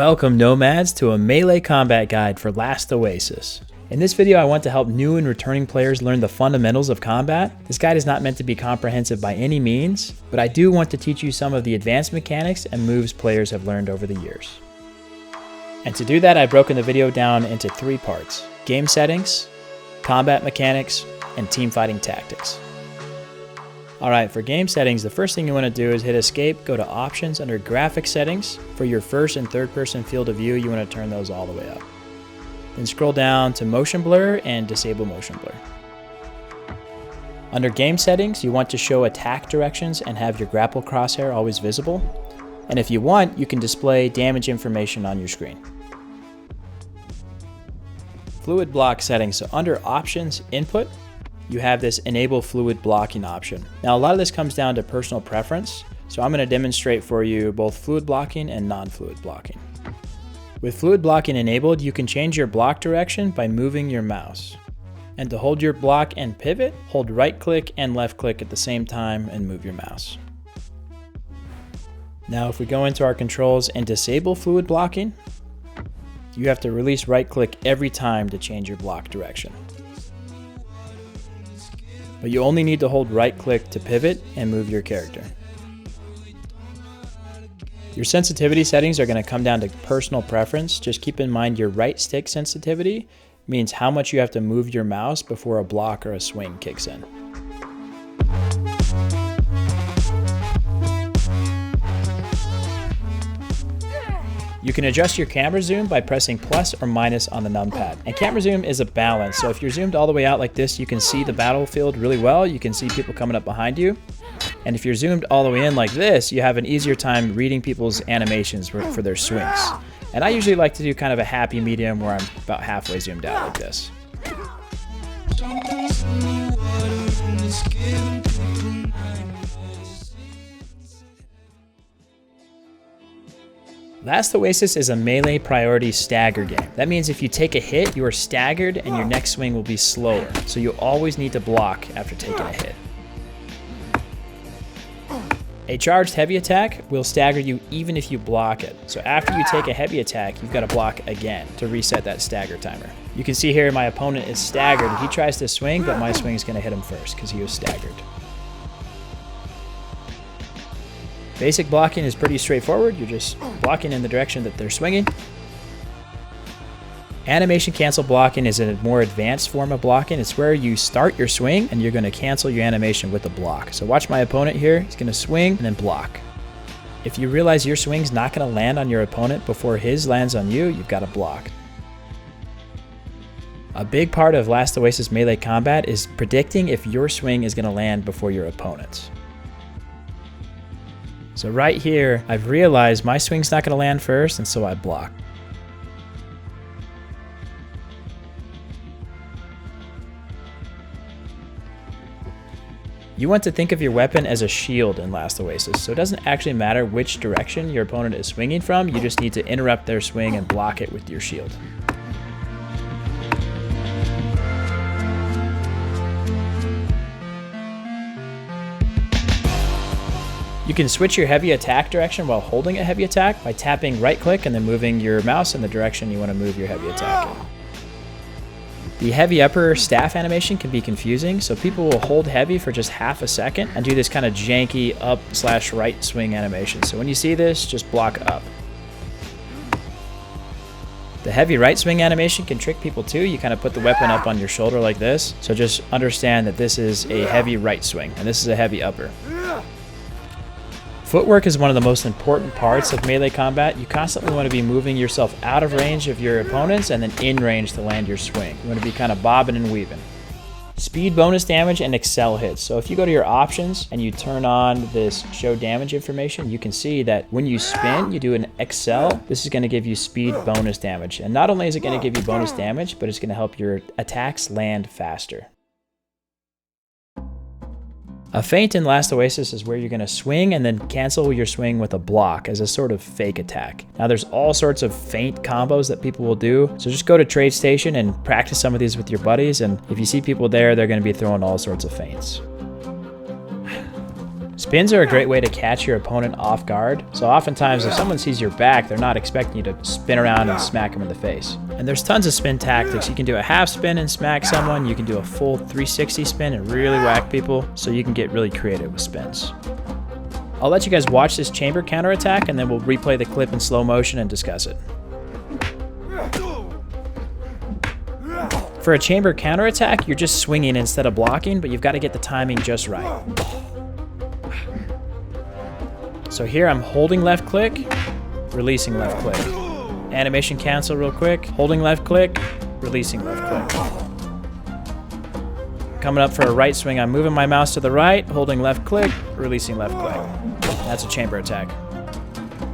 Welcome Nomads to a melee combat guide for Last Oasis. In this video I want to help new and returning players learn the fundamentals of combat. This guide is not meant to be comprehensive by any means, but I do want to teach you some of the advanced mechanics and moves players have learned over the years. And to do that I've broken the video down into 3 parts: game settings, combat mechanics, and team fighting tactics. Alright, for game settings, the first thing you want to do is hit escape, go to options under graphic settings. For your first and third person field of view, you want to turn those all the way up. Then scroll down to motion blur and disable motion blur. Under game settings, you want to show attack directions and have your grapple crosshair always visible. And if you want, you can display damage information on your screen. Fluid block settings, so under options input, you have this enable fluid blocking option. Now a lot of this comes down to personal preference, so I'm going to demonstrate for you both fluid blocking and non-fluid blocking. With fluid blocking enabled, you can change your block direction by moving your mouse. And to hold your block and pivot, hold right click and left click at the same time and move your mouse. Now if we go into our controls and disable fluid blocking, you have to release right click every time to change your block direction. But you only need to hold right click to pivot and move your character. Your sensitivity settings are going to come down to personal preference. Just keep in mind your right stick sensitivity means how much you have to move your mouse before a block or a swing kicks in. You can adjust your camera zoom by pressing plus or minus on the numpad. And camera zoom is a balance, so if you're zoomed all the way out like this, you can see the battlefield really well. You can see people coming up behind you. And if you're zoomed all the way in like this, you have an easier time reading people's animations for their swings. And I usually like to do kind of a happy medium where I'm about halfway zoomed out like this. Last Oasis is a melee priority stagger game. That means if you take a hit, you are staggered and your next swing will be slower. So you always need to block after taking a hit. A charged heavy attack will stagger you even if you block it. So after you take a heavy attack, you've got to block again to reset that stagger timer. You can see here my opponent is staggered. He tries to swing, but my swing is going to hit him first because he was staggered. Basic blocking is pretty straightforward. You're just blocking in the direction that they're swinging. Animation cancel blocking is a more advanced form of blocking. It's where you start your swing and you're going to cancel your animation with a block. So watch my opponent here. He's going to swing and then block. If you realize your swing's not going to land on your opponent before his lands on you, you've got to block. A big part of Last Oasis melee combat is predicting if your swing is going to land before your opponent's. So right here, I've realized my swing's not going to land first, and so I block. You want to think of your weapon as a shield in Last Oasis, so it doesn't actually matter which direction your opponent is swinging from, you just need to interrupt their swing and block it with your shield. You can switch your heavy attack direction while holding a heavy attack by tapping right click and then moving your mouse in the direction you want to move your heavy attack in. The heavy upper staff animation can be confusing, so people will hold heavy for just half a second and do this kind of janky up/right swing animation. So when you see this, just block up. The heavy right swing animation can trick people too. You kind of put the weapon up on your shoulder like this. So just understand that this is a heavy right swing and this is a heavy upper. Footwork is one of the most important parts of melee combat. You constantly want to be moving yourself out of range of your opponents and then in range to land your swing. You want to be kind of bobbing and weaving. Speed bonus damage and excel hits. So if you go to your options and you turn on this show damage information, you can see that when you spin, you do an excel. This is going to give you speed bonus damage. And not only is it going to give you bonus damage, but it's going to help your attacks land faster. A feint in Last Oasis is where you're going to swing and then cancel your swing with a block as a sort of fake attack. Now there's all sorts of feint combos that people will do, so just go to Trade Station and practice some of these with your buddies, and if you see people there, they're going to be throwing all sorts of feints. Spins are a great way to catch your opponent off guard. So oftentimes if someone sees your back, they're not expecting you to spin around and smack them in the face. And there's tons of spin tactics. You can do a half spin and smack someone. You can do a full 360 spin and really whack people. So you can get really creative with spins. I'll let you guys watch this chamber counterattack and then we'll replay the clip in slow motion and discuss it. For a chamber counterattack, you're just swinging instead of blocking, but you've got to get the timing just right. So here I'm holding left click, releasing left click. Animation cancel real quick, holding left click, releasing left click. Coming up for a right swing, I'm moving my mouse to the right, holding left click, releasing left click. That's a chamber attack.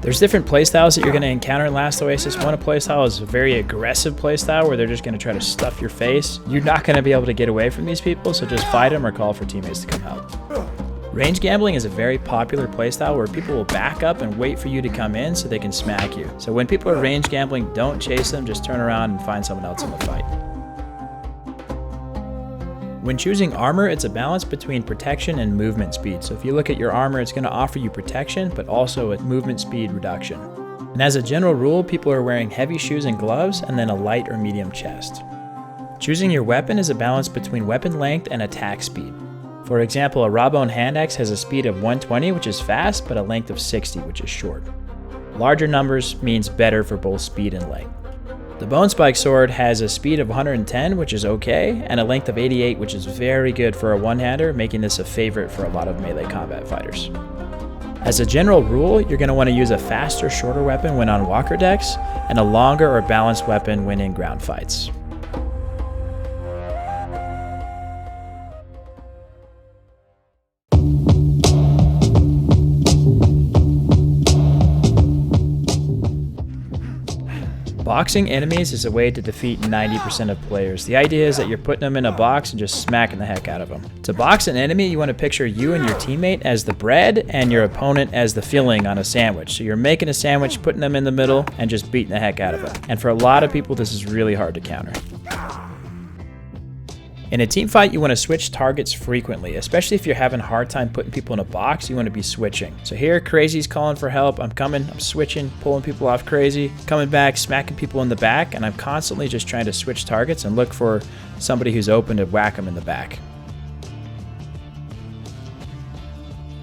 There's different playstyles that you're going to encounter in Last Oasis. One playstyle is a very aggressive playstyle where they're just going to try to stuff your face. You're not going to be able to get away from these people, so just fight them or call for teammates to come help. Range gambling is a very popular playstyle where people will back up and wait for you to come in so they can smack you. So when people are range gambling, don't chase them, just turn around and find someone else in the fight. When choosing armor, it's a balance between protection and movement speed. So if you look at your armor, it's going to offer you protection, but also a movement speed reduction. And as a general rule, people are wearing heavy shoes and gloves, and then a light or medium chest. Choosing your weapon is a balance between weapon length and attack speed. For example, a Rawbone hand axe has a speed of 120, which is fast, but a length of 60, which is short. Larger numbers means better for both speed and length. The Bone Spike sword has a speed of 110, which is okay, and a length of 88, which is very good for a one-hander, making this a favorite for a lot of melee combat fighters. As a general rule, you're going to want to use a faster, shorter weapon when on walker decks, and a longer or balanced weapon when in ground fights. Boxing enemies is a way to defeat 90% of players. The idea is that you're putting them in a box and just smacking the heck out of them. To box an enemy, you want to picture you and your teammate as the bread and your opponent as the filling on a sandwich. So you're making a sandwich, putting them in the middle, and just beating the heck out of them. And for a lot of people, this is really hard to counter. In a team fight, you want to switch targets frequently, especially if you're having a hard time putting people in a box, you want to be switching. So here, Crazy's calling for help, I'm coming, I'm switching, pulling people off Crazy, coming back, smacking people in the back, and I'm constantly just trying to switch targets and look for somebody who's open to whack them in the back.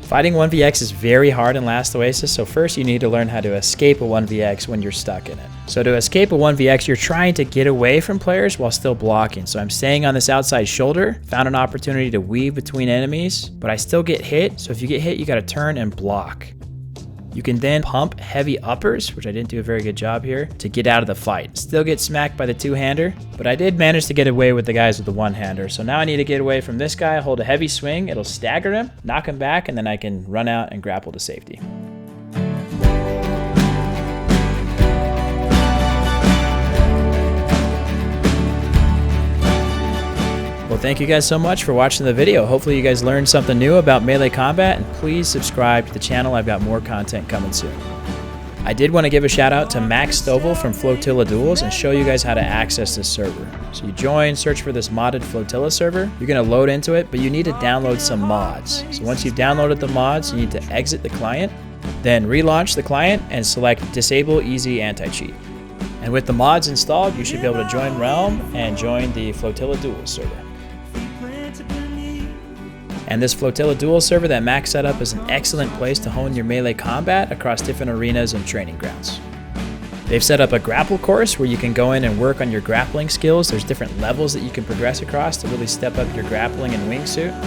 Fighting 1vx is very hard in Last Oasis, so first you need to learn how to escape a 1vx when you're stuck in it. So to escape a 1vx, you're trying to get away from players while still blocking. So I'm staying on this outside shoulder, found an opportunity to weave between enemies, but I still get hit. So if you get hit, you gotta turn and block. You can then pump heavy uppers, which I didn't do a very good job here, to get out of the fight. Still get smacked by the two-hander, but I did manage to get away with the guys with the one-hander. So now I need to get away from this guy, hold a heavy swing, it'll stagger him, knock him back, and then I can run out and grapple to safety. Well, thank you guys so much for watching the video. Hopefully you guys learned something new about melee combat, and please subscribe to the channel. I've got more content coming soon. I did want to give a shout out to Max Stovall from Flotilla Duels and show you guys how to access this server. So you join, search for this modded Flotilla server. You're going to load into it, but you need to download some mods. So once you've downloaded the mods, you need to exit the client, then relaunch the client and select Disable Easy Anti-Cheat. And with the mods installed, you should be able to join Realm and join the Flotilla Duels server. And this Flotilla Duel server that Max set up is an excellent place to hone your melee combat across different arenas and training grounds. They've set up a grapple course where you can go in and work on your grappling skills. There's different levels that you can progress across to really step up your grappling and wingsuit.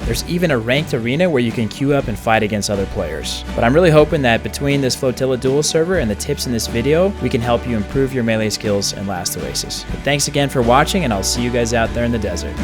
There's even a ranked arena where you can queue up and fight against other players. But I'm really hoping that between this Flotilla Duel server and the tips in this video, we can help you improve your melee skills in Last Oasis. But thanks again for watching, and I'll see you guys out there in the desert.